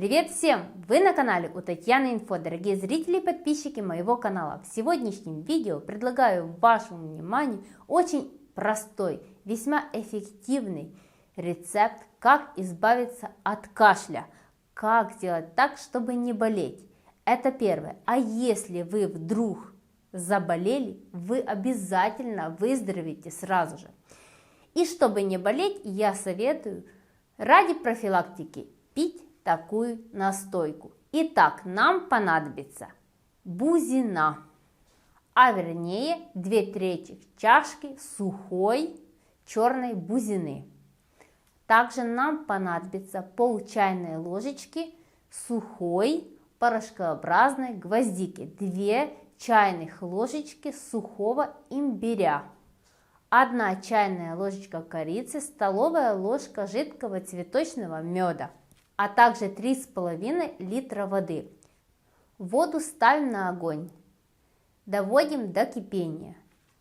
Привет всем! Вы на канале у Татьяны Инфо, дорогие зрители и подписчики моего канала. В сегодняшнем видео предлагаю вашему вниманию очень простой, весьма эффективный рецепт, как избавиться от кашля, как сделать так, чтобы не болеть. Это первое. А если вы вдруг заболели, вы обязательно выздоровеете сразу же. И чтобы не болеть, я советую ради профилактики пить такую настойку. Итак, нам понадобится бузина, а вернее 2/3 чашки сухой черной бузины. Также нам понадобится пол чайной ложечки сухой порошкообразной гвоздики, 2 чайных ложечки сухого имбиря, 1 чайная ложечка корицы, столовая ложка жидкого цветочного меда, а также 3,5 литра воды. Воду ставим на огонь, доводим до кипения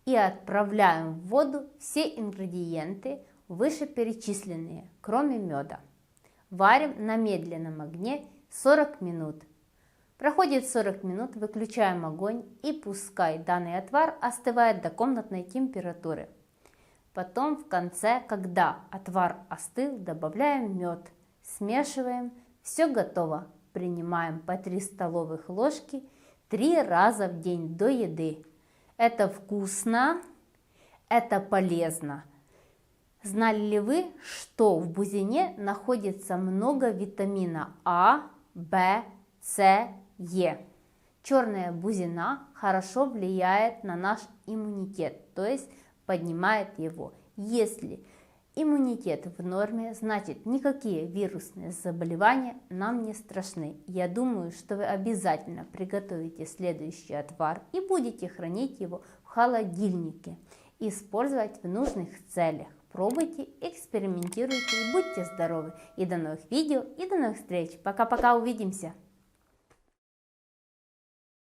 и отправляем в воду все ингредиенты, вышеперечисленные, кроме меда. Варим на медленном огне 40 минут. Проходит 40 минут, выключаем огонь и пускай данный отвар остывает до комнатной температуры. Потом в конце, когда отвар остыл, добавляем мед. Смешиваем, все готово. Принимаем по 3 столовых ложки 3 раза в день до еды. Это вкусно, это полезно. Знали ли вы, что в бузине находится много витамина А, В, С, Е? Черная бузина хорошо влияет на наш иммунитет, то есть поднимает его. Если иммунитет в норме, значит никакие вирусные заболевания нам не страшны. Я думаю, что вы обязательно приготовите следующий отвар и будете хранить его в холодильнике и использовать в нужных целях. Пробуйте, экспериментируйте и будьте здоровы. И до новых видео, и до новых встреч. Пока-пока, увидимся!